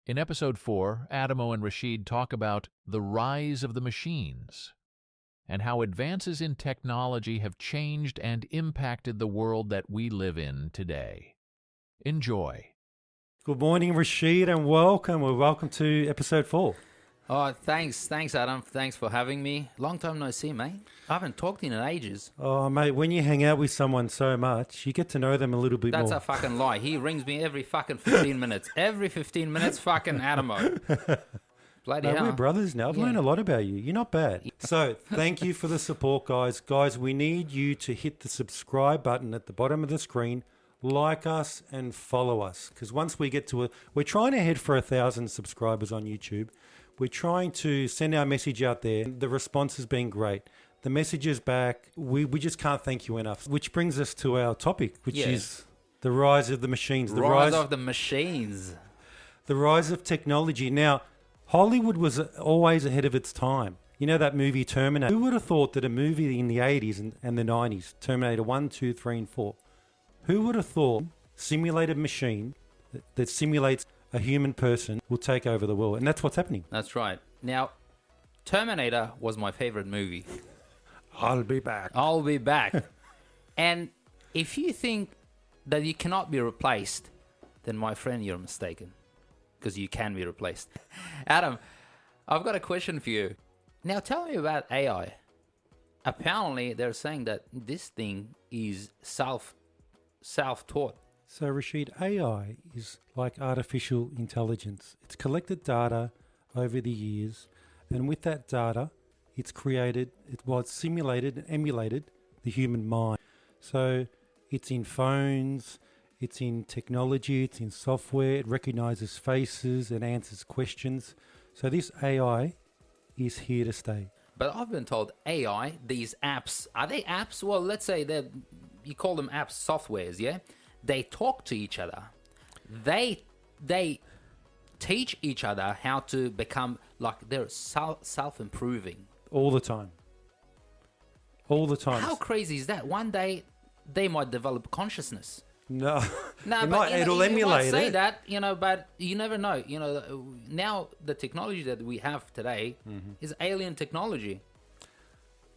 In episode 4, Adamo and Rashid talk about the rise of the machines and how advances in technology have changed and impacted the world that we live in today. Enjoy. Good morning, Rashid, and welcome. Welcome to episode 4. Oh, thanks, Adam. Thanks for having me. Long time no see, mate. I haven't talked in ages. Oh, mate, when you hang out with someone so much, you get to know them a little bit That's more. a fucking lie. He rings me every fucking 15 minutes. Every 15 minutes, fucking Adamo. Bloody No, hell. we're brothers now. I've Yeah. learned a lot about you. You're not bad. So, thank you for the support, guys. Guys, we need you to hit the subscribe button at the bottom of the screen, like us, and follow us. Because once we get to we're trying to head for 1,000 subscribers on YouTube. We're trying to send our message out there. The response has been great. The message is back. We just can't thank you enough. Which brings us to our topic, which is the rise of the machines. The Rise of the machines. The rise of technology. Now, Hollywood was always ahead of its time. You know that movie Terminator? Who would have thought that a movie in the 80s and the 90s, Terminator 1, 2, 3, and 4, who would have thought simulated machine that simulates a human person will take over the world? And that's what's happening. That's right. Now, Terminator was my favorite movie. I'll be back. I'll be back. And if you think that you cannot be replaced, then my friend, you're mistaken. Because you can be replaced. Adam, I've got a question for you. Now tell me about AI. Apparently, they're saying that this thing is self-taught. So, Rashid, AI is like artificial intelligence. It's collected data over the years, and with that data, it's simulated and emulated the human mind. So, it's in phones, it's in technology, it's in software, it recognizes faces and answers questions. So, this AI is here to stay. But I've been told AI, these apps, are they apps? Well, let's say that you call them apps, softwares, yeah? They talk to each other. They teach each other how to become like they're self-improving. All the time. All the time. How crazy is that? One day they might develop consciousness. No, No, it but might, it'll you might emulate say it. that, but you never know. Now the technology that we have today is alien technology.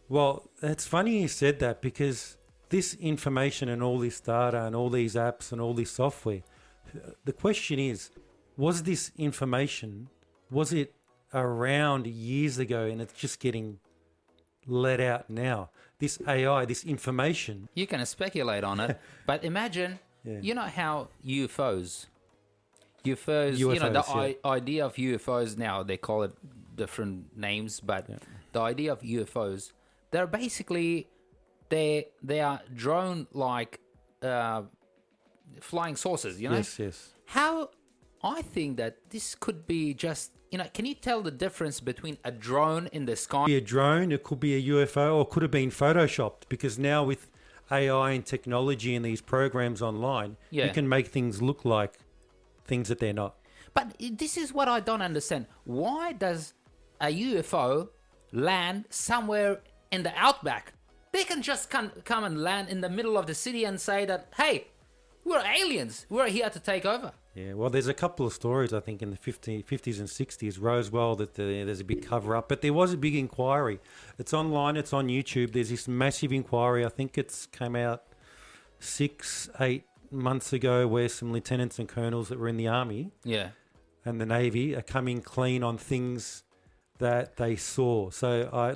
Well, it's funny you said that because this information and all this data and all these apps and all this software, the question is, was this information, was it around years ago and it's just getting let out now? This AI, this information. You can speculate on it, but imagine, you know how UFOs, the idea of UFOs now, they call it different names, but the idea of UFOs, they're basically, they are drone-like flying saucers, Yes. How, I think that this could be just, can you tell the difference between a drone in the sky? It could be a drone, it could be a UFO, or it could have been photoshopped, because now with AI and technology and these programs online, you can make things look like things that they're not. But this is what I don't understand. Why does a UFO land somewhere in the outback? They can just come and land in the middle of the city and say that, hey, we're aliens. We're here to take over. Yeah, well, there's a couple of stories, I think, in the 50s and 60s, Roswell, that there's a big cover-up. But there was a big inquiry. It's online. It's on YouTube. There's this massive inquiry. I think it's came out 6-8 months ago where some lieutenants and colonels that were in the Army and the Navy are coming clean on things that they saw. So,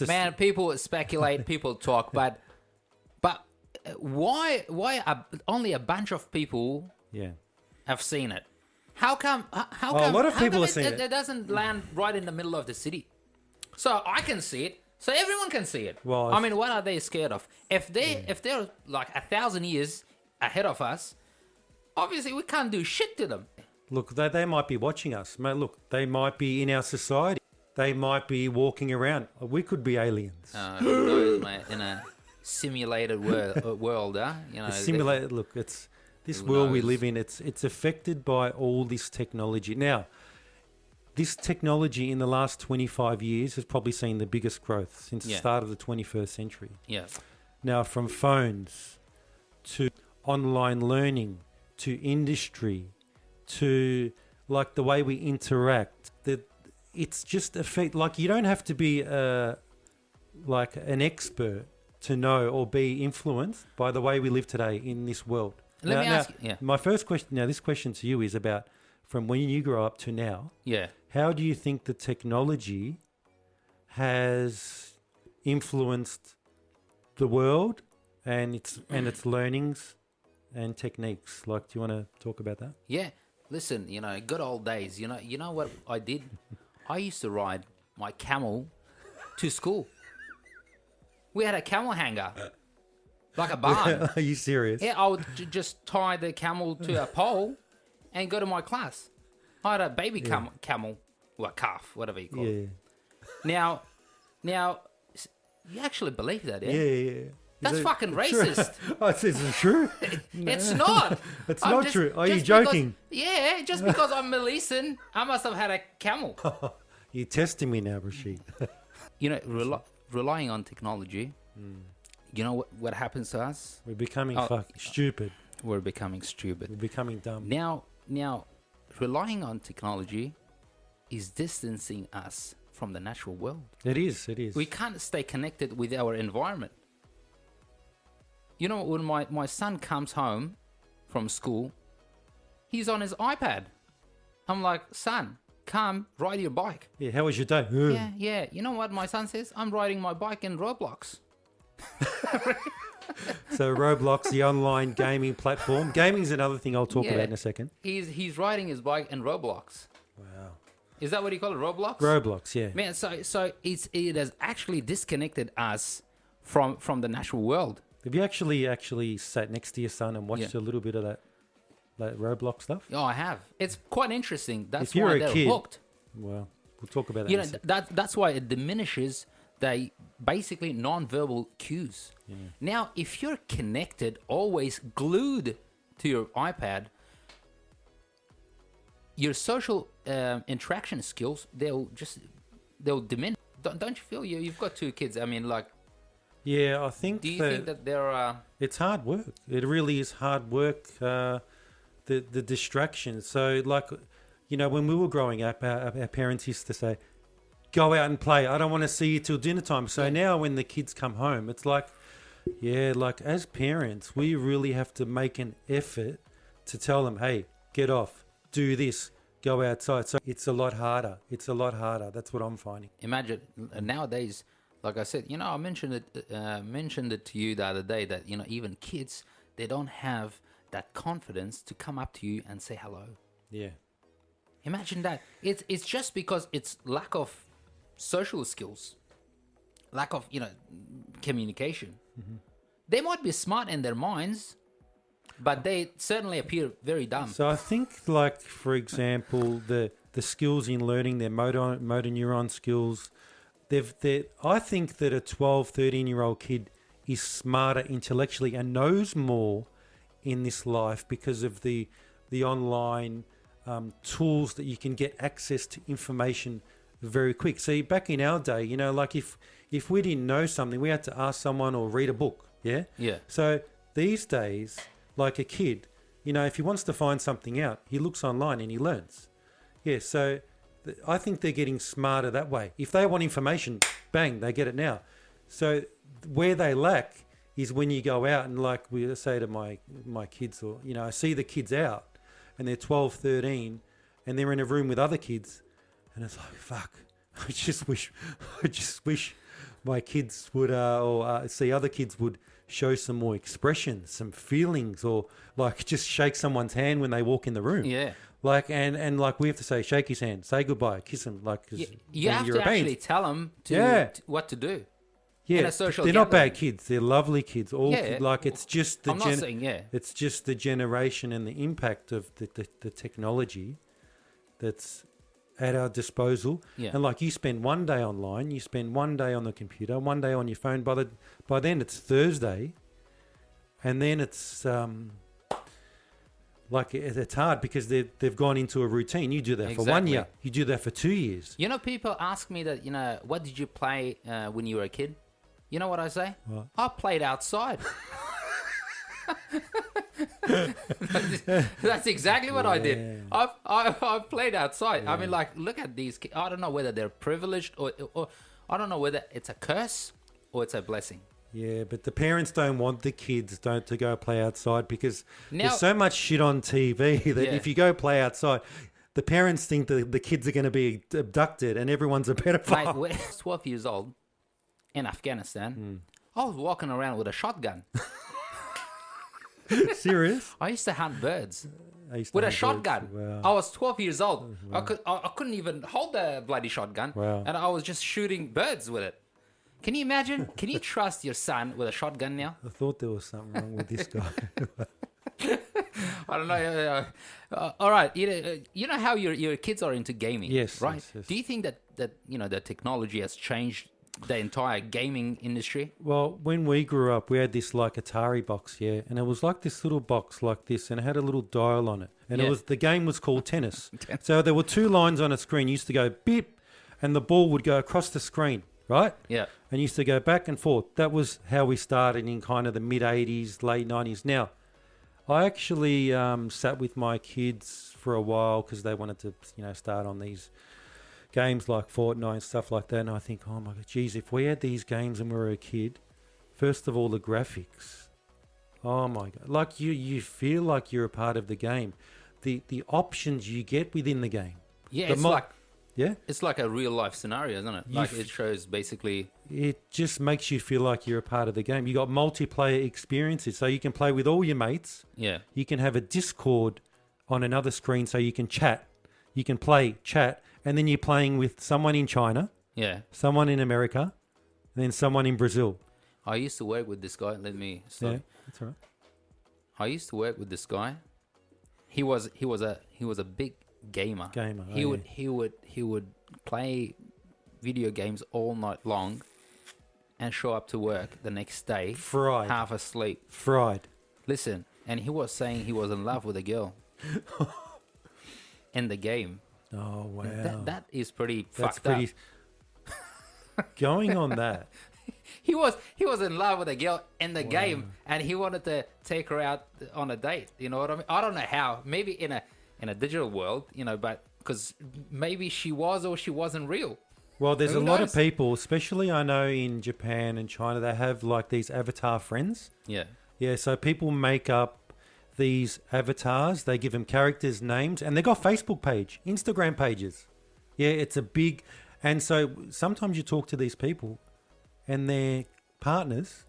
Man, people speculate, people talk, but why only a bunch of people have seen it? How come? How come? A lot of people have seen it. It doesn't land right in the middle of the city, so I can see it. So everyone can see it. Well, I mean, what are they scared of? If they're like 1,000 years ahead of us, obviously we can't do shit to them. Look, they might be watching us. Mate, look, they might be in our society. They might be walking around. We could be aliens. Who knows, mate? In a simulated world, huh? Simulated. Look, it's this world we live in. It's affected by all this technology. Now, this technology in the last 25 years has probably seen the biggest growth since the start of the 21st century. Yeah. Now, from phones to online learning to industry to like the way we interact, that it's just affect. Like you don't have to be like an expert to know or be influenced by the way we live today in this world. Let me ask you. Yeah. My first question. Now, this question to you is about from when you grew up to now. Yeah. How do you think the technology has influenced the world and its learnings and techniques? Like, do you want to talk about that? Yeah. Listen, good old days. You know what I did? I used to ride my camel to school. We had a camel hanger, like a barn. Are you serious? Yeah, I would just tie the camel to a pole and go to my class. I had a baby camel, or a calf, whatever you call it. Yeah. Now, you actually believe that, yeah? Yeah. That's fucking racist. Oh, it's true. It's not. It's not true. Are you joking? Just because I'm Melissan, I must have had a camel. You're testing me now, Rashid. Relying on technology, you know what happens to us? We're becoming fucking stupid. We're becoming stupid. We're becoming dumb. Now, relying on technology is distancing us from the natural world. It is. We can't stay connected with our environment. When my son comes home from school, he's on his iPad. I'm like, son, come ride your bike. Yeah, how was your day? Yeah. You know what my son says? I'm riding my bike in Roblox. So Roblox, the online gaming platform. Gaming's another thing I'll talk about in a second. He's riding his bike in Roblox. Wow. Is that what you call it, Roblox? Roblox, yeah. Man, so it has actually disconnected us from the natural world. Have you actually sat next to your son and watched a little bit of that Roblox stuff? Oh, I have. It's quite interesting. That's If you're why a they're kid, hooked. Well, we'll talk about that in a second. That's why it diminishes the basically non-verbal cues. Yeah. Now, if you're connected, always glued to your iPad, your social interaction skills, they'll diminish. Don't you feel you've got two kids? I mean, like, yeah, I think. do you think that they're? It's hard work. It really is hard work. The distractions. So, like, when we were growing up, our parents used to say, "Go out and play. I don't want to see you till dinner time." So now, when the kids come home, it's like, like as parents, we really have to make an effort to tell them, "Hey, get off, do this, go outside." So it's a lot harder. That's what I'm finding. Imagine nowadays. Like I said, I mentioned it to you the other day that even kids, they don't have that confidence to come up to you and say hello. Yeah. Imagine that. It's just because it's lack of social skills, lack of communication. Mm-hmm. They might be smart in their minds, but they certainly appear very dumb. So I think, like, for example, the skills in learning, their motor neuron skills. I think that a 12, 13-year-old kid is smarter intellectually and knows more in this life because of the online tools that you can get access to information very quick. See, back in our day, like if we didn't know something, we had to ask someone or read a book. Yeah? Yeah. So these days, like a kid, if he wants to find something out, he looks online and he learns. Yeah, so I think they're getting smarter that way. If they want information, bang, they get it now. So where they lack is when you go out and, like we say to my kids, or I see the kids out and they're 12, 13 and they're in a room with other kids and it's like, fuck, I just wish my kids would see other kids would show some more expression, some feelings, or like just shake someone's hand when they walk in the room. Yeah. Like and like we have to say, shake his hand, say goodbye, kiss him, like cause you have to actually tell them what to do. Yeah, in a social they're gathering. not bad kids. They're lovely kids. Like it's just the I'm not saying it's just the generation and the impact of the technology that's at our disposal. Yeah. And like you spend one day online, you spend one day on the computer, one day on your phone. By then it's Thursday, and then it's like it's hard because they've gone into a routine. You do that for 1 year. You do that for 2 years. People ask me that, what did you play when you were a kid? You know what I say? What? I played outside. That's exactly what I did. I've played outside. I mean, like, look at these kids. I don't know whether they're privileged or I don't know whether it's a curse or it's a blessing. Yeah, but the parents don't want the kids to go play outside because Now- there's so much shit on TV that Yeah. if you go play outside, the parents think that the kids are going to be abducted and everyone's a Mate, pedophile. when I was 12 years old in Afghanistan, I was walking around with a shotgun. Serious? I used to hunt birds I used to with a have shotgun. birds. Wow. I was 12 years old. I couldn't even hold the bloody shotgun. Wow. And I was just shooting birds with it. Can you imagine? Can you trust your son with a shotgun now? I thought there was something wrong with this guy. I don't know. All right. You know how your kids are into gaming, Yes, right? yes, yes. Do you think that the technology has changed the entire gaming industry? Well, when we grew up, we had this like Atari box, yeah, and it was like this little box like this, and it had a little dial on it, and Yeah. the game was called tennis. So there were two lines on a screen. You used to go beep, and the ball would go across the screen, right? Yeah. And used to go back and forth. That was how we started in kind of the mid '80s, late '90s. Now, I actually sat with my kids for a while because they wanted to, start on these games like Fortnite and stuff like that. And I think, oh my God, geez, if we had these games when we were a kid, first of all, the graphics. Oh my God. Like you feel like you're a part of the game. The options you get within the game. Yeah, The it's like a real life scenario, isn't it? Like it shows basically. It just makes you feel like you're a part of the game. You got multiplayer experiences, so you can play with all your mates. Yeah. You can have a Discord on another screen, so you can chat. You can play, chat, and then you're playing with someone in China, Yeah. someone in America, and then someone in Brazil. I used to work with this guy. Let me stop. Yeah, that's all right. I used to work with this guy. He was a big gamer. Gamer, He oh, would play video games all night long, and show up to work the next day Fried. half asleep. Fried. Listen, and he was saying he was in love with a girl in the game. Oh wow. That is pretty That's fucked pretty. up. Going on that. He was in love with a girl in the game, and he wanted to take her out on a date. You know what I mean? I don't know how. Maybe in a digital world, but because maybe she was or she wasn't real. Well, there's Who a lot of knows? people, especially I know in Japan and China, they have like these avatar friends. Yeah. Yeah, so people make up these avatars. They give them characters, names, and they got Facebook page, Instagram pages. Yeah, it's a big, and so sometimes you talk to these people, and their partners,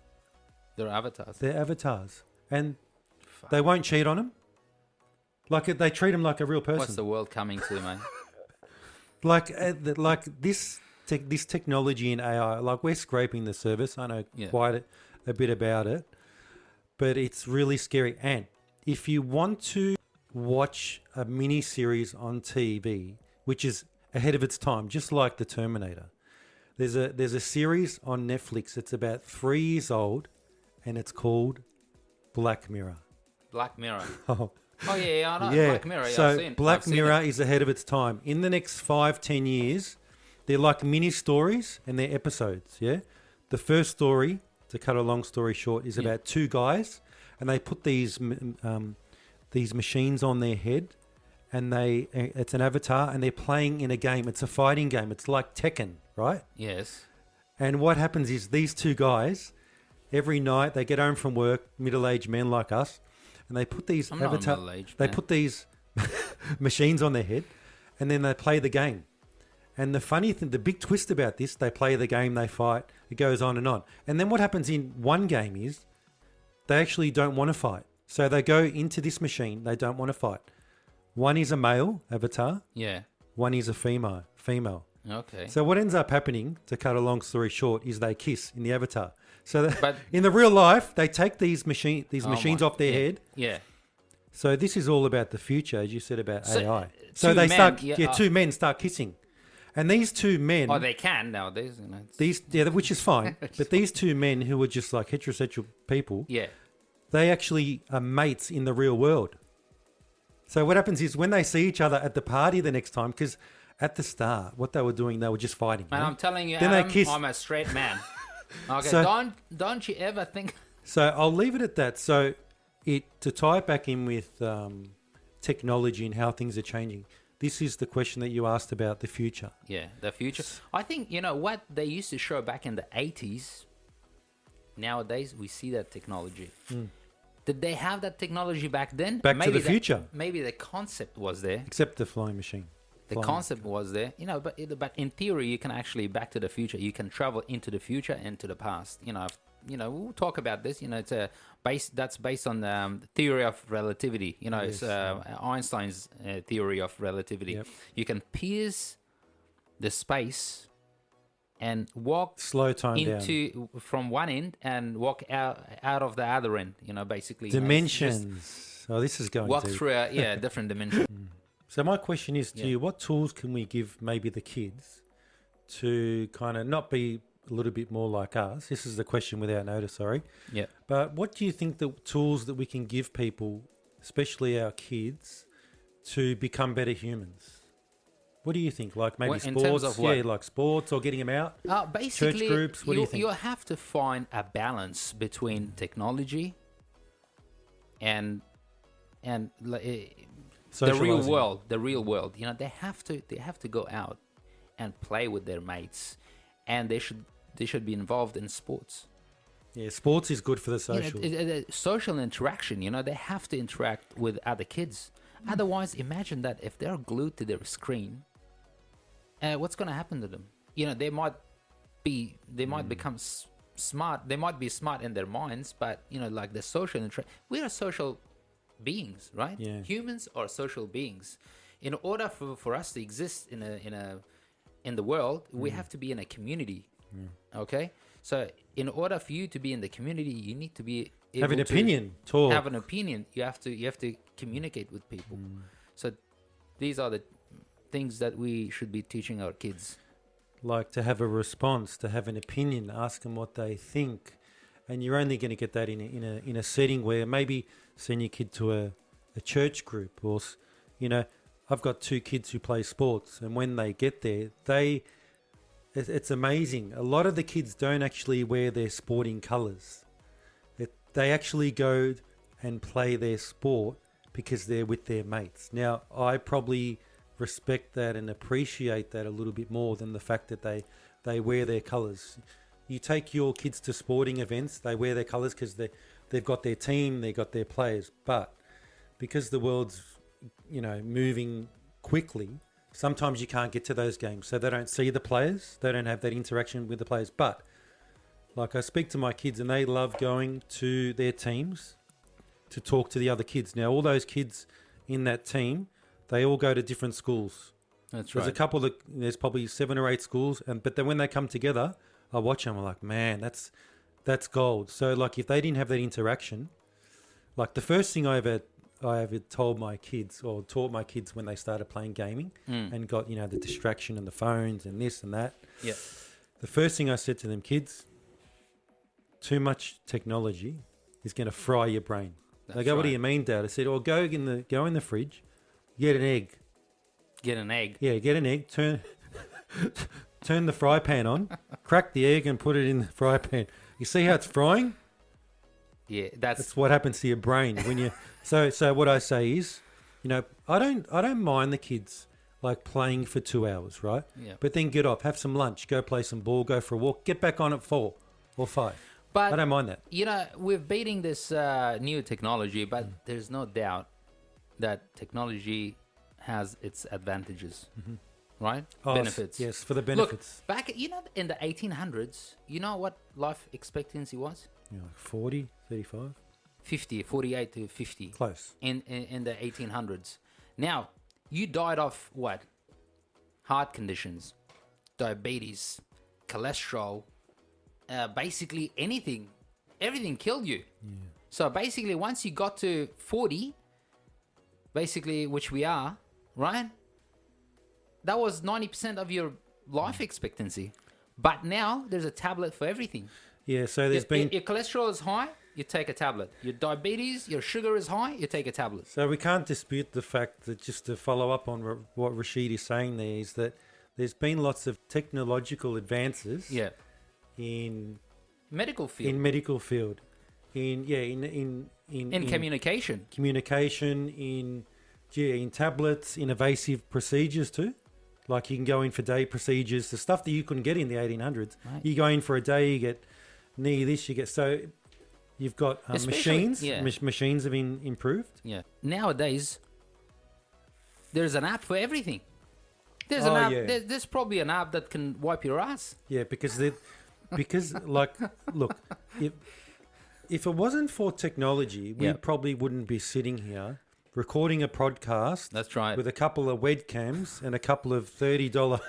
They're avatars. they're avatars, and they won't cheat on them. Like they treat them like a real person. What's the world coming to, man? Like this technology in AI, like we're scraping the surface. I know Yeah. quite a bit about it, but it's really scary. And if you want to watch a mini series on TV, which is ahead of its time, just like the Terminator, there's a series on Netflix. It's about 3 years old, and it's called Black Mirror. Black Mirror. Oh. Oh yeah, I know. Yeah. Black Mirror. Yeah, So I've seen, Black I've seen Mirror it. is ahead of its time. In the next 5-10 years, they're like mini stories and they're episodes. Yeah. The first story, to cut a long story short, is about two guys, and they put these machines on their head, and it's an avatar, and they're playing in a game. It's a fighting game. It's like Tekken, right? Yes. And what happens is these two guys, every night they get home from work, middle-aged men like us, and they put these I'm not middle-aged, they man. put these machines on their head, and then they play the game. And the funny thing, the big twist about this, they play the game, they fight, it goes on. And then what happens in one game is they actually don't want to fight. So they go into this machine, they don't want to fight. One is a male avatar, Yeah. one is a female. Okay. So what ends up happening, to cut a long story short, is they kiss in the avatar. So But- in the real life, they take these machines my- off their yeah. head. Yeah. So this is all about the future, as you said about So, AI. two So they men, start, yeah, two men start kissing, and these two men, Oh, they can nowadays. which is fine. But these two men who are just like heterosexual people, Yeah. they actually are mates in the real world. So what happens is when they see each other at the party the next time, because at the start, what they were doing, they were just fighting. Man, yeah? I'm telling you, Then they Adam, kiss. I'm a straight man. Okay, So- don't you ever think? So I'll leave it at that. So to tie it back in with technology and how things are changing. This is the question that you asked about the future. Yeah, the future. I think, you know, what they used to show back in the 80s, nowadays we see that technology. Did they have that technology back then? Back to the future. Maybe the concept was there. Except the flying machine. The Flying. concept was there, you know, but in theory, you can actually back to the future. You can travel into the future and to the past. You know, we'll talk about this. You know, it's that's based on the theory of relativity. You know, Yes, it's Einstein's theory of relativity. Yep. You can pierce the space and walk Slow time down. into from one end and walk out of the other end. You know, basically you know, it's just Dimensions. Oh, this is going walk deep. through a different dimension. So my question is to Yeah. you, what tools can we give maybe the kids to kind of not be a little bit more like us? This is the question without notice, sorry. Yeah. But what do you think the tools that we can give people, especially our kids, to become better humans? What do you think? Like maybe What- in sports? terms of what? Yeah, like sports or getting them out? Basically, groups, what do you think? You have to find a balance between technology and the real Socialising. world. The real world. You know, they have to go out and play with their mates, and they should be involved in sports. Yeah, sports is good for the You know, social. social interaction. You know, they have to interact with other kids. Otherwise, imagine that if they're glued to their screen, what's going to happen to them? You know, they might become smart. They might be smart in their minds, but you know, like the social we are social beings, right? Yeah. Humans are social beings. In order for us to exist in the world, we have to be in a community. Okay, so in order for you to be in the community, you need to be able Have an to opinion, talk. have an opinion. You have to communicate with people. So these are the things that we should be teaching our kids. Like to have a response, to have an opinion, ask them what they think, and you're only going to get that in a setting where maybe send your kid to a church group, or you know, I've got 2 kids who play sports, and when they get there, it's amazing. A lot of the kids don't actually wear their sporting colours. They actually go and play their sport because they're with their mates. Now, I probably respect that and appreciate that a little bit more than the fact that they wear their colours. You take your kids to sporting events, they wear their colours because they've got their team, they've got their players. But because the world's, you know, moving quickly, sometimes you can't get to those games. So they don't see the players, they don't have that interaction with the players. But like I speak to my kids and they love going to their teams to talk to the other kids. Now, all those kids in that team, they all go to different schools. That's There's a couple that there's probably 7 or 8 schools, but then when they come together, I watch them. I'm like, man, that's gold. So like, if they didn't have that interaction, like the first thing I ever told my kids or taught my kids when they started playing gaming and got, you know, the distraction and the phones and this and that. Yeah. The first thing I said to them, kids, too much technology is going to fry your brain. They go, what do right. you mean, Dad? I said, well, go in the fridge, get an egg. Get an egg. Yeah, get an egg, turn the fry pan on, crack the egg and put it in the fry pan. You see how it's frying? Yeah, That's what happens to your brain when you. So what I say is, you know, I don't mind the kids like playing for 2 hours, right? Yeah. But then get off, have some lunch, go play some ball, go for a walk, get back on at 4 or 5. But I don't mind that. you know, we're beating this new technology, but there's no doubt that technology has its advantages, right? Oh, Benefits. Yes, for the Look, benefits. back, you know, in the 1800s, you know what life expectancy was? You know, like 40, 35, 50, 48 to 50 close. in the 1800s. Now, you died of what? Heart conditions, diabetes, cholesterol, basically anything. Everything killed you. So basically, once you got to 40, basically, which we are, right? That was 90% of your life expectancy. But now there's a tablet for everything. Yeah, so there's been. Your cholesterol is high, you take a tablet. Your diabetes, your sugar is high, you take a tablet. So we can't dispute the fact that, just to follow up on what Rashid is saying there, is that there's been lots of technological advances in Medical field. medical field, in In communication. communication, in tablets, in evasive procedures too. Like you can go in for day procedures, the stuff that you couldn't get in the 1800s. Right. You go in for a day, you get knee this, you get so. You've got Especially- machines. yeah. Machines have been improved. Yeah. Nowadays, there's an app for everything. There's an Oh, app. yeah. There's probably an app that can wipe your ass. Yeah, because like, look, if it wasn't for technology, we Yeah. probably wouldn't be sitting here recording a podcast. That's right. With a couple of webcams and a couple of $30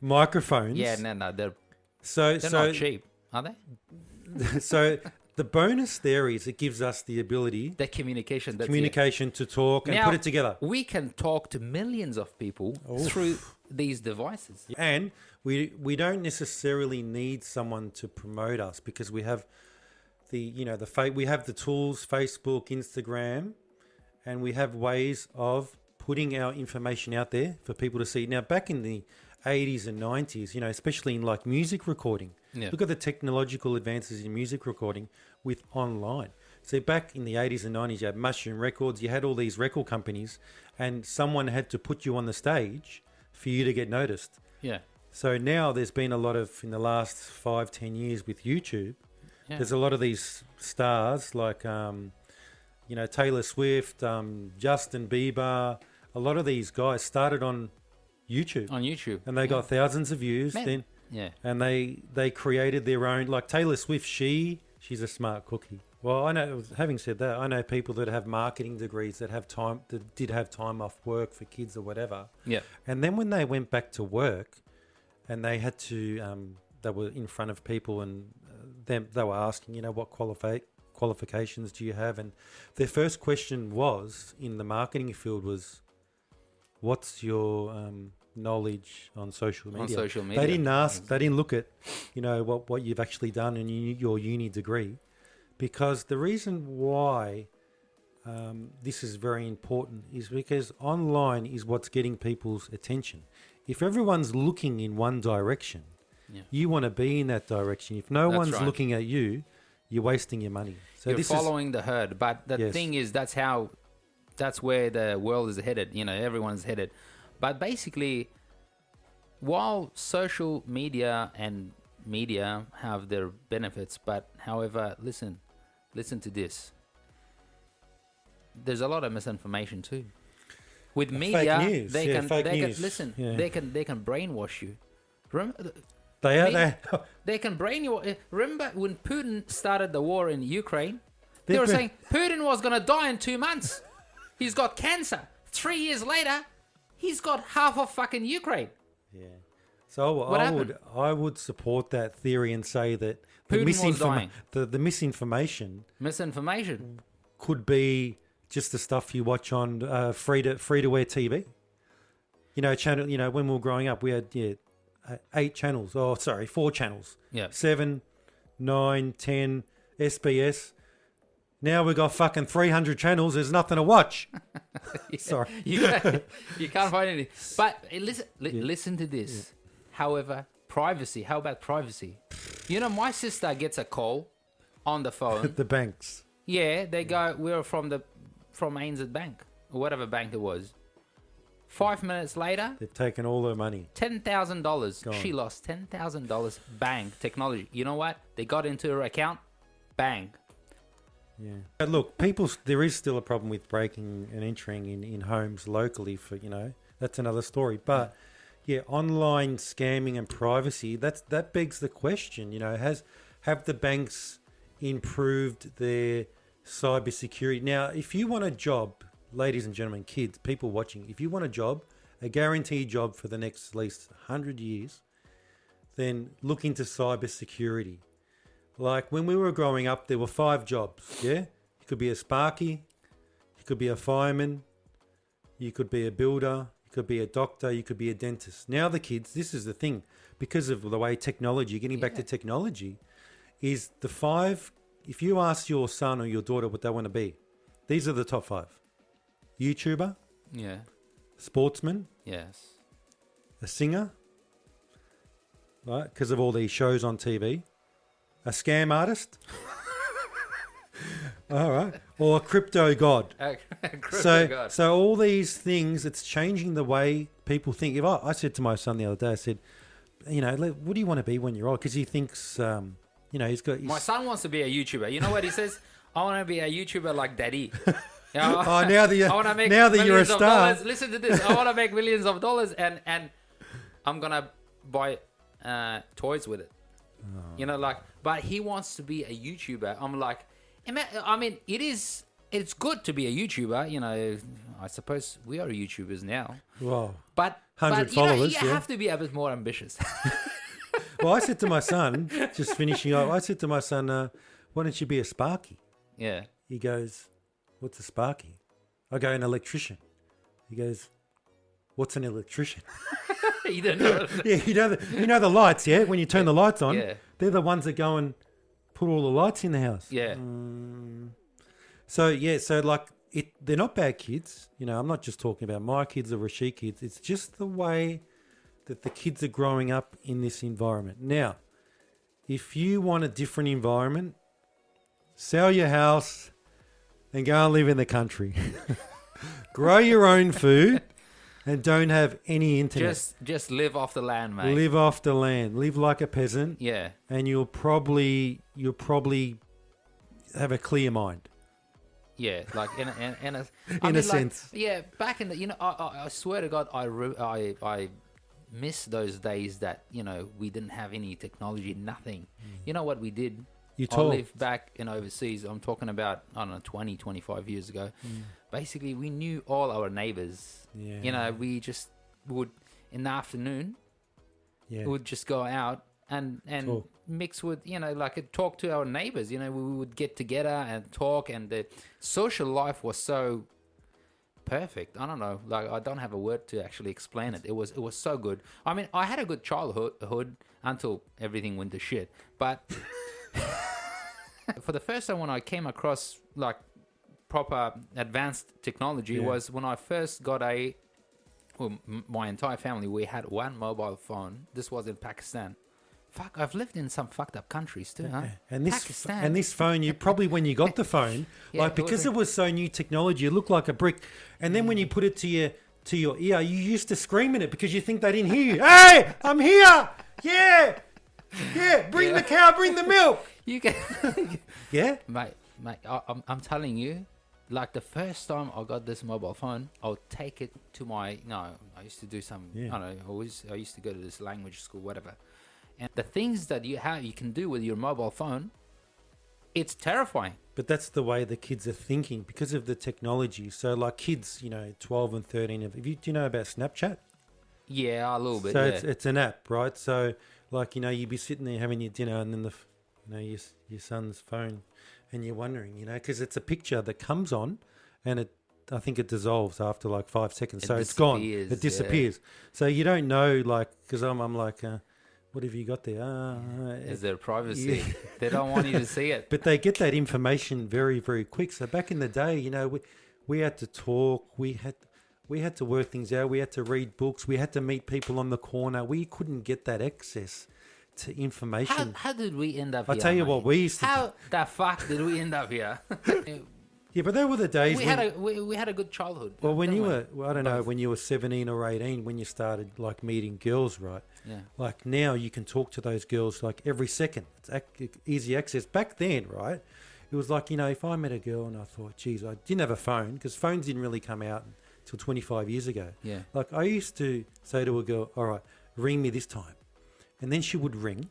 microphones. Yeah, no, they're So not cheap, are they? so the bonus there is it gives us the ability, The communication. That's communication to talk and Now- put it together. We can talk to millions of people through these devices. And we don't necessarily need someone to promote us because we have we have the tools, Facebook, Instagram, and we have ways of putting our information out there for people to see. Now, back in the 80s and 90s, especially in like music recording, Yeah. look at the technological advances in music recording with online. So back in the 80s and 90s, you had Mushroom Records, you had all these record companies, and someone had to put you on the stage for you to get noticed. Yeah. So now there's been a lot of, in the last 5-10 years with YouTube, Yeah. there's a lot of these stars like, Taylor Swift, Justin Bieber. A lot of these guys started on YouTube On YouTube. and they got thousands of views. Man. Then Yeah. and they created their own, like Taylor Swift. She's a smart cookie. Well, I know. Having said that, I know people that have marketing degrees that did have time off work for kids or whatever. Yeah. And then when they went back to work, and they had to, they were in front of people, and they were asking, what qualifications do you have? And their first question was in the marketing field was, what's your knowledge on social media? On social media. They didn't ask. They didn't look at, what you've actually done in your uni degree, because the reason why this is very important is because online is what's getting people's attention. If everyone's looking in one direction, Yeah. you want to be in that direction. If no That's one's right. looking at you, you're wasting your money. So You're this following the herd. But the Yes. thing is, that's where the world is headed. Everyone's headed. But basically, while social media and media have their benefits, but however, listen to this. There's a lot of misinformation too. With media, news. they Yeah, can fake they news. can listen. Yeah. They can brainwash you. Remember, they are. Me- they can brainwash. Remember when Putin started the war in Ukraine? They They've were been- saying Putin was going to die in 2 months. He's got cancer. 3 years later, he's got half of fucking Ukraine. Yeah. So What happened? I would support that theory and say that Putin was dying. the misinformation Misinformation. could be just the stuff you watch on free to wear TV. Channel. When we were growing up, we had 8 channels. Oh, sorry, 4 channels. Yeah. 7, 9, 10, SBS. Now we've got fucking 300 channels. There's nothing to watch. Sorry. You can't find anything. But listen to this. However, privacy. How about privacy? My sister gets a call on the phone. The banks. Yeah, they go, we're from ANZ Bank, or whatever bank it was. 5 minutes later, They've taken all their money. $10,000. Gone. She lost $10,000. Bang. Technology. You know what? They got into her account. Bang. Yeah. But look, there is still a problem with breaking and entering in homes locally for, that's another story. But yeah, online scamming and privacy, that begs the question, have the banks improved their cybersecurity? Now, if you want a job, ladies and gentlemen, kids, people watching, if you want a job, a guaranteed job for the next at least 100 years, then look into cybersecurity. Like when we were growing up, there were 5 jobs, yeah? You could be a sparky, you could be a fireman, you could be a builder, you could be a doctor, you could be a dentist. Now the kids, this is the thing, because of the way technology, getting back to technology, is the 5, if you ask your son or your daughter what they want to be, these are the top 5. YouTuber, Yeah. sportsman, Yes. a singer, right? Because of all these shows on TV, a scam artist, All right. Or crypto god. God. So all these things, it's changing the way people think. If I said to my son the other day, I said, you know, what do you want to be when you're old? Because he thinks, you know, My son wants to be a YouTuber. You know what he says? I want to be a YouTuber like Daddy. You know, Oh, now that I wanna make you're a millions of star. dollars. Listen to this. I want to make millions of dollars, and I'm gonna buy toys with it. You know, like, but he wants to be a YouTuber. I'm like, I mean, it's good to be a YouTuber. You know, I suppose we are YouTubers now. Wow. But 100 you know, followers, you yeah. have to be a bit more ambitious. Well, I said to my son, just finishing up, I said to my son, why don't you be a Sparky? Yeah. He goes, what's a Sparky? I go, an electrician. He goes, what's an electrician? You don't know. Yeah, you know the lights, yeah? When you turn the lights on, Yeah. they're the ones that go and put all the lights in the house. Yeah. So, yeah, so like, they're not bad kids. You know, I'm not just talking about my kids or Rashid kids. It's just the way that the kids are growing up in this environment. Now, if you want a different environment, sell your house and go and live in the country. Grow your own food and don't have any internet. Just live off the land, mate. Live off the land. Live like a peasant. Yeah. And you'll probably have a clear mind. Yeah, like in a In a sense. Yeah, back in the, you know, I swear to God, I miss those days that, you know, we didn't have any technology, nothing. You know what we did? You I talked. lived back in overseas. I'm talking about, I don't know, 20, 25 years ago. Basically, we knew all our neighbors. Yeah. You know, we just would, in the afternoon, Yeah. we would just go out and Talk. mix with, you know, like talk to our neighbors. You know, we would get together and talk, and the social life was so perfect. I don't know, like, I don't have a word to actually explain it. It was so good. I mean, I had a good childhood until everything went to shit. But for the first time when I came across like proper advanced technology, Yeah. was when I first got my entire family, we had one mobile phone. This was in Pakistan. Fuck, I've lived in some fucked up countries too, huh? And this Pakistan. and this phone, you probably, when you got the phone, Yeah, like, it because was it was so new technology, it looked like a brick. And then when you put it to your ear, you used to scream in it because you think they didn't hear you. Hey, I'm here. Yeah. Yeah. Bring the cow, bring the milk. You can, Yeah. mate. I'm telling you, like the first time I got this mobile phone, I'll take it to I used to do some, Yeah. I don't know, I used to go to this language school, whatever. And the things that you can do with your mobile phone, it's terrifying. But that's the way the kids are thinking because of the technology. So like kids, 12 and 13, do you know about Snapchat? Yeah, a little bit. So Yeah. it's an app, right? So like, you'd be sitting there having your dinner and then your son's phone, and you're wondering, because it's a picture that comes on, and I think it dissolves after like 5 seconds. So it's gone. disappears, It disappears. So you don't know, like, because I'm like, what have you got there? Is there privacy? Yeah. They don't want you to see it. But they get that information very, very quick. So back in the day, we had to talk. We had to work things out. We had to read books. We had to meet people on the corner. We couldn't get that access to information. How did we end up I'll here? tell you mate? what, we used to How the fuck did we end up here? Yeah, but they were the days we when... had a good childhood. Well, when didn't you we? were, I don't know, when you were 17 or 18, when you started like meeting girls, right? Yeah. Like now you can talk to those girls like every second. It's easy access. Back then, right? It was like, if I met a girl and I thought, geez, I didn't have a phone because phones didn't really come out until 25 years ago. Yeah. Like I used to say to a girl, all right, ring me this time. And then she would ring.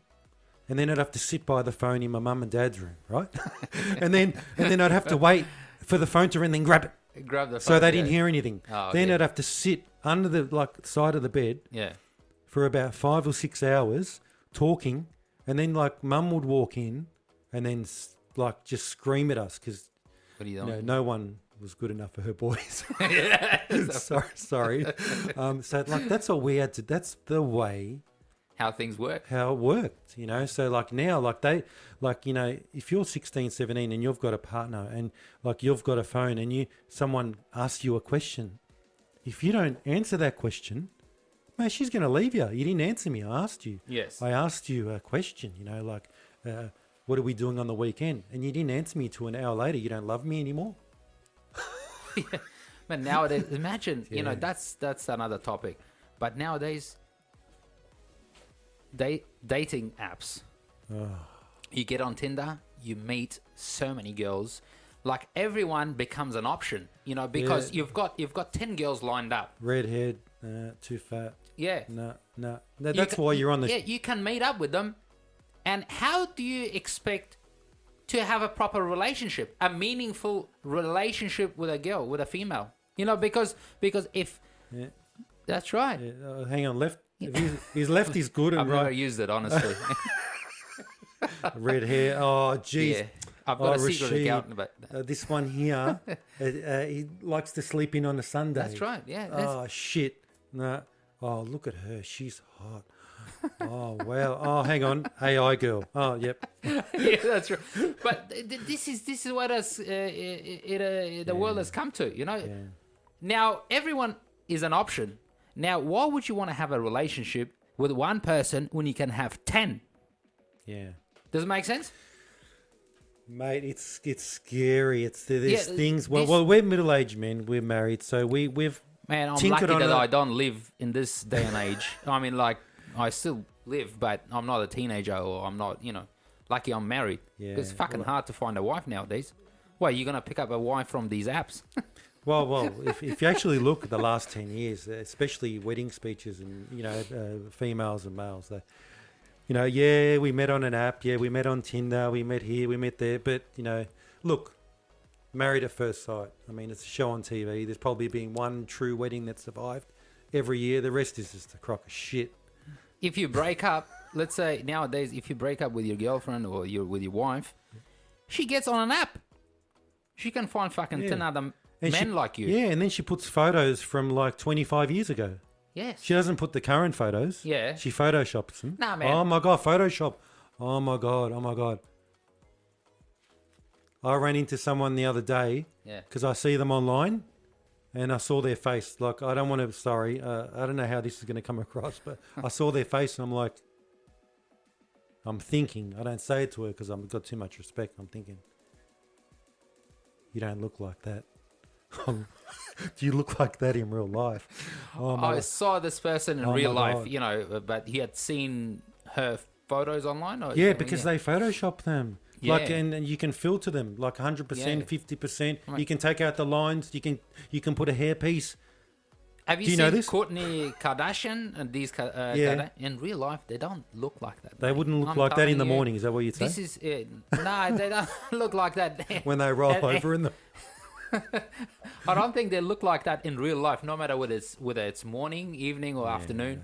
And then I'd have to sit by the phone in my mum and dad's room, right? and then I'd have to wait for the phone to ring and then grab it. Grab the phone. So they didn't hear anything. Oh, Then okay. I'd have to sit under the side of the bed Yeah. for about 5 or 6 hours talking, and then like mum would walk in and then like just scream at us because What are you doing? no one was good enough for her boys. Yeah. sorry. So like that's what we had to. That's the way How things work. how it worked, So like now, like they, like, if you're 16, 17 and you've got a partner and like you've got a phone and someone asks you a question, if you don't answer that question, mate, she's going to leave you. You didn't answer me. I asked you. Yes. I asked you a question, what are we doing on the weekend? And you didn't answer me till an hour later. You don't love me anymore? But nowadays, imagine, you know, Yeah. that's another topic. But nowadays, dating apps. You get on Tinder, you meet so many girls. Like everyone becomes an option, you know, because Yeah. you've got 10 girls lined up. Redhead, too fat. Yeah. No. That's why you're on the... Yeah, you can meet up with them. And how do you expect to have a proper relationship, a meaningful relationship with a girl, with a female? You know, because if Yeah. that's right. Yeah, hang on, left. His left is good and I've never right. used it, honestly. Red hair. Oh, jeez. Yeah. I've got a secret Rashid, account, but this one here, he likes to sleep in on a Sunday. that's right. Yeah. Oh, shit. No. Oh, look at her. She's hot. Oh, wow. Oh, hang on. AI girl. Oh, yep. yeah, that's right. But this is what the world has come to. You know. Yeah. Now everyone is an option. Now, why would you want to have a relationship with one person when you can have 10? Yeah. Does it make sense? Mate, it's scary. There's Yeah, things. this- Well, we're middle-aged men. We're married, so we've Man, I'm tinkered lucky on that a- I don't live in this day and age. I mean, like, I still live, but I'm not a teenager, or I'm not, you know, lucky I'm married. Yeah, It's fucking hard to find a wife nowadays. Well, you're gonna pick up a wife from these apps? Well, if you actually look at the last 10 years, especially wedding speeches and, you know, females and males, they, you know, yeah, we met on an app. Yeah, we met on Tinder. We met here, we met there. But, you know, look, married at first sight. I mean, it's a show on TV. There's probably been one true wedding that survived every year. The rest is just a crock of shit. If you break up, let's say nowadays, if you break up with your girlfriend or with your wife, she gets on an app. She can find fucking Yeah. 10 other And men she- like you. Yeah, and then she puts photos from like 25 years ago. Yes. She doesn't put the current photos. Yeah. She photoshops them. Nah, man. Oh my God, Photoshop. Oh my God. I ran into someone the other day Yeah. because I see them online and I saw their face. Like, I don't want to, sorry, I don't know how this is going to come across, but I saw their face and I'm like, I'm thinking, I don't say it to her because I've got too much respect. I'm thinking, you don't look like that. Do you look like that in real life? Oh my I God. saw this person in Oh real my life, God. you know, but he had seen her photos online. Or, Yeah, because they Photoshop them. Like, Yeah. and you can filter them like 100%, Yeah. 50%. Right. You can take out the lines. You can put a hairpiece. Have you Do you seen know this? Courtney Kardashian and these? Yeah. In real life, they don't look like that. They mate. wouldn't look I'm like that in telling the you, morning. Is that what you'd say? This is no, they don't look like that. When they roll And- over in the. I don't think they look like that in real life, no matter whether it's morning, evening, or afternoon.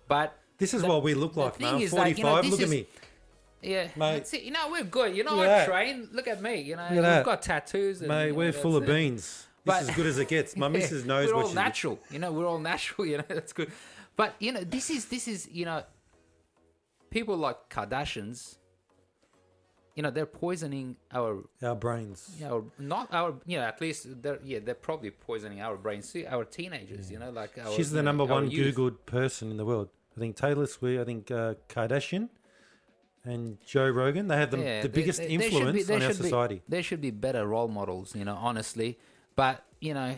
But This is what we look like, thing man. is 45. that, you know, Look this at is- me. yeah, Mate. that's it. You know, we're good. You know, Look I at that. train. Look at me. You know, at we've that. got tattoos. And, Mate, you know, we're full of that's it. beans. This But- is as good as it gets. My missus knows we're what all she's natural. You know, we're all natural. You know, that's good. But you know, this is you know, people like Kardashians. You know, they're poisoning our Our brains. not our at least they're probably poisoning our brains too, our teenagers. You know, like our, She's the you know, number our one youth. Googled person in the world. I think Taylor Swift, I think Kardashian and Joe Rogan. They have Yeah, the biggest they should be- influence they on our should be- society. There should be better role models, you know, honestly. But you know,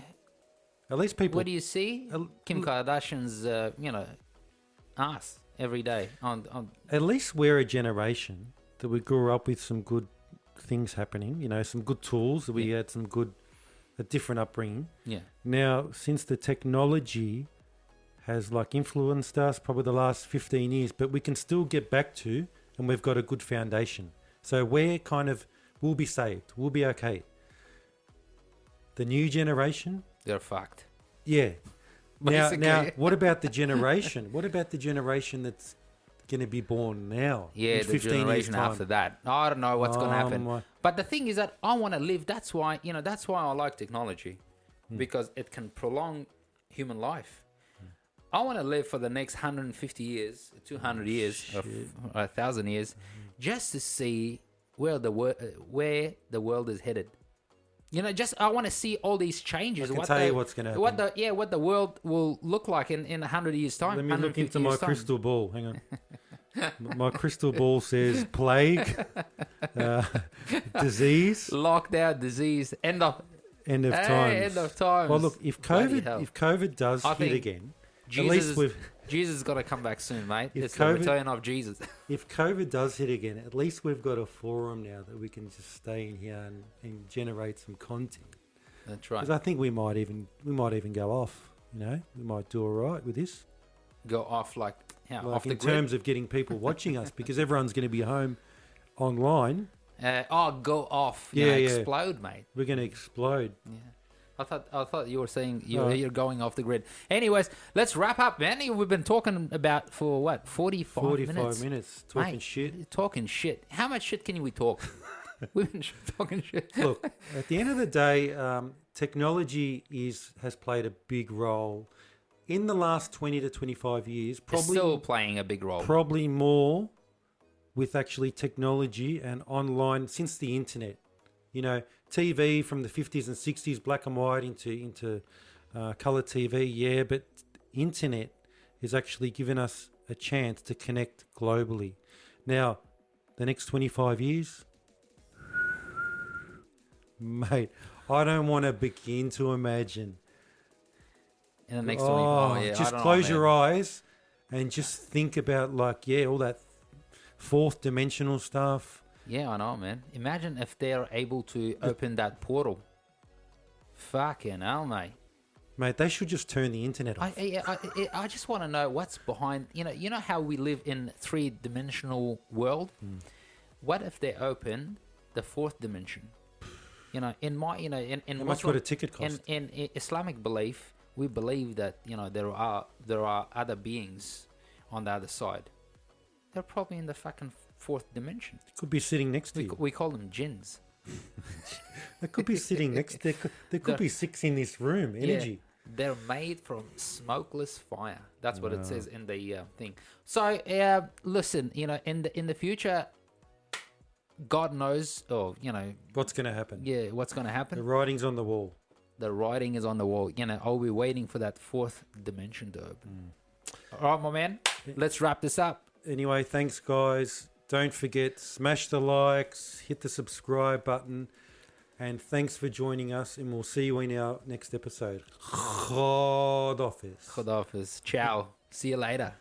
At least people. what do you see? Kim Kardashian's, you know, ass every day on. At least we're a generation that we grew up with some good things happening, you know, some good tools, that we had some good, a different upbringing. Yeah. Now, since the technology has like influenced us probably the last 15 years, but we can still get back to, and we've got a good foundation. So we're kind of, we'll be saved. We'll be okay. The new generation, They're fucked. yeah. Now, Basically. what about the generation? What about the generation that's going to be born now? Yeah, in the 15 years' generation time? after that. I don't know what's going to happen. my- But the thing is that I want to live. That's why, you know, that's why I like technology, Hmm. because it can prolong human life. I want to live for the next 150 years, 200 years, or 1,000 years, just to see where the world is headed. You know, just I want to see all these changes. I can tell you what's gonna What the world will look like in 100 years time. Let me look 150 into my years time. crystal ball. Hang on. My crystal ball says plague, disease, Lockdown, disease, end of end of hey, times. end of times. Well, look, if Bloody hell. COVID does I hit think again, at Jesus, least we've. Jesus has got to come back soon, mate. If It's the COVID return of Jesus. If COVID does hit again, at least we've got a forum now that we can just stay in here and generate some content. That's right. Because I think we might even go off. You know, we might do all right with this. Go off like Like off the in grid. terms of getting people watching us, because everyone's going to be home online. Go off. Yeah, yeah. Explode, mate. We're going to explode. Yeah. I thought you were saying No. you're going off the grid. Anyways, let's wrap up, man. We've been talking about for what 45 minutes talking Mate, shit. Talking shit. How much shit can we talk? We've been talking shit. Look, at the end of the day, technology has played a big role in the last 20 to 25 years. It's still playing a big role. Probably more with actually technology and online since the internet. You know, TV from the 50s and 60s, black and white into color TV, yeah, but internet has actually given us a chance to connect globally. Now, the next 25 years, mate, I don't want to begin to imagine. In the next 20. Oh, yeah. Just close your eyes and just think about all that fourth dimensional stuff. Yeah, I know, man. Imagine if they're able to open that portal. Fucking hell, mate. Mate, they should just turn the internet off. I just want to know what's behind. You know how we live in 3-dimensional world. What if they open the 4th dimension? In How much Muslim, would a ticket cost? in Islamic belief, we believe that there are other beings on the other side. They're probably in the fucking 4th dimension. Could be sitting next to you. We call them jinns. They could be sitting next. There could be 6 in this room. Energy. Yeah, they're made from smokeless fire. That's what it says in the thing. So listen, in the future, God knows, What's going to happen? yeah, what's going to The happen. writing's on the wall. The writing is on the wall. Are we waiting for that 4th dimension to open? All right, my man. Let's wrap this up. Anyway, thanks, guys. Don't forget, smash the likes, hit the subscribe button, and thanks for joining us. And we'll see you in our next episode. Khod Office. Khudafis. Ciao. See you later.